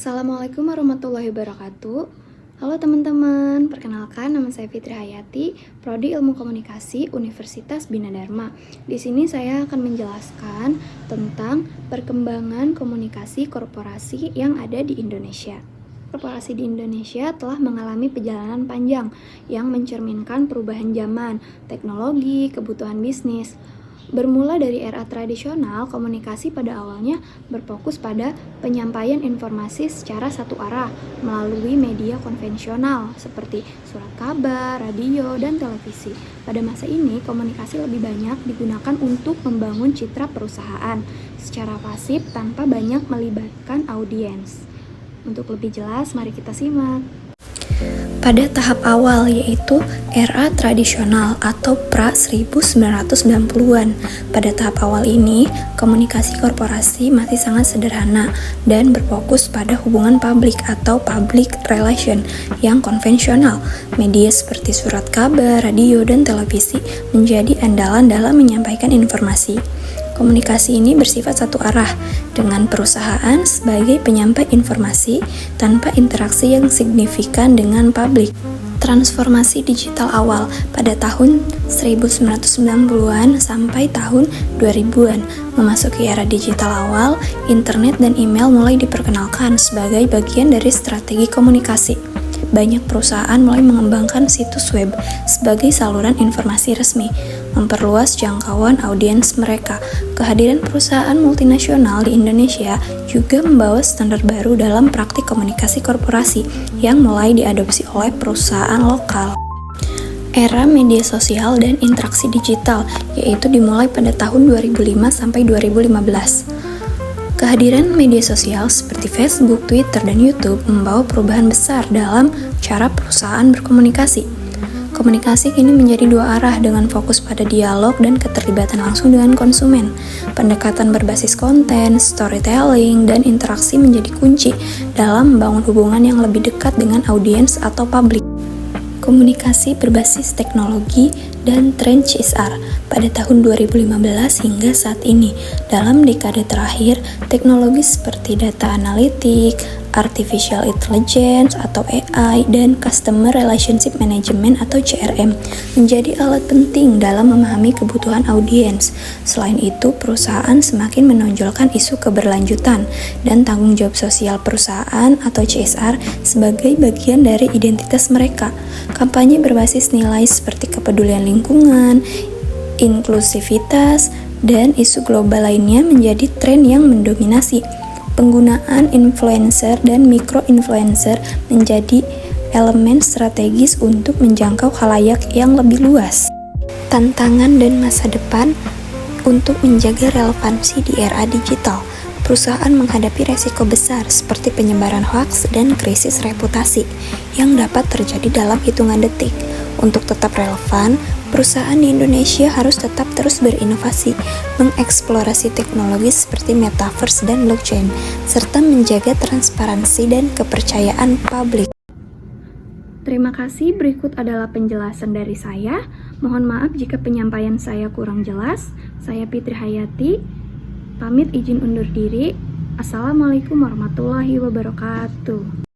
Assalamualaikum warahmatullahi wabarakatuh. Halo teman-teman, perkenalkan nama saya Fitri Hayati, Prodi Ilmu Komunikasi Universitas Bina Dharma. Di sini saya akan menjelaskan tentang perkembangan komunikasi korporasi yang ada di Indonesia. Korporasi di Indonesia telah mengalami perjalanan panjang yang mencerminkan perubahan zaman, teknologi, kebutuhan bisnis. Bermula dari era tradisional, komunikasi pada awalnya berfokus pada penyampaian informasi secara satu arah melalui media konvensional seperti surat kabar, radio, dan televisi. Pada masa ini, komunikasi lebih banyak digunakan untuk membangun citra perusahaan secara pasif tanpa banyak melibatkan audiens. Untuk lebih jelas, mari kita simak. Pada tahap awal, yaitu era tradisional atau pra-1990-an. Pada tahap awal ini, komunikasi korporasi masih sangat sederhana dan berfokus pada hubungan publik atau public relation yang konvensional. Media seperti surat kabar, radio, dan televisi menjadi andalan dalam menyampaikan informasi. Komunikasi ini bersifat satu arah, dengan perusahaan sebagai penyampai informasi tanpa interaksi yang signifikan dengan publik. Transformasi digital awal pada tahun 1990-an sampai tahun 2000-an. Memasuki era digital awal, internet dan email mulai diperkenalkan sebagai bagian dari strategi komunikasi. Banyak perusahaan mulai mengembangkan situs web sebagai saluran informasi resmi, memperluas jangkauan audiens mereka. Kehadiran perusahaan multinasional di Indonesia juga membawa standar baru dalam praktik komunikasi korporasi yang mulai diadopsi oleh perusahaan lokal. Era media sosial dan interaksi digital, yaitu dimulai pada tahun 2005 sampai 2015. Kehadiran media sosial seperti Facebook, Twitter, dan YouTube membawa perubahan besar dalam cara perusahaan berkomunikasi. Komunikasi kini menjadi dua arah dengan fokus pada dialog dan keterlibatan langsung dengan konsumen. Pendekatan berbasis konten, storytelling, dan interaksi menjadi kunci dalam membangun hubungan yang lebih dekat dengan audiens atau publik. Komunikasi berbasis teknologi dan tren CSR pada tahun 2015 hingga saat ini. Dalam dekade terakhir, teknologi seperti data analitik, artificial intelligence atau AI, dan customer relationship management atau CRM menjadi alat penting dalam memahami kebutuhan audiens. Selain itu, perusahaan semakin menonjolkan isu keberlanjutan dan tanggung jawab sosial perusahaan atau CSR sebagai bagian dari identitas mereka. Kampanye berbasis nilai seperti kepedulian lingkungan, inklusivitas, dan isu global lainnya menjadi tren yang mendominasi. Penggunaan influencer dan micro-influencer menjadi elemen strategis untuk menjangkau khalayak yang lebih luas. Tantangan dan masa depan untuk menjaga relevansi di era digital. Perusahaan menghadapi resiko besar seperti penyebaran hoaks dan krisis reputasi yang dapat terjadi dalam hitungan detik. Untuk tetap relevan, perusahaan di Indonesia harus tetap terus berinovasi, mengeksplorasi teknologi seperti metaverse dan blockchain, serta menjaga transparansi dan kepercayaan publik. Terima kasih, berikut adalah penjelasan dari saya. Mohon maaf jika penyampaian saya kurang jelas. Saya Fitri Hayati, pamit izin undur diri. Assalamualaikum warahmatullahi wabarakatuh.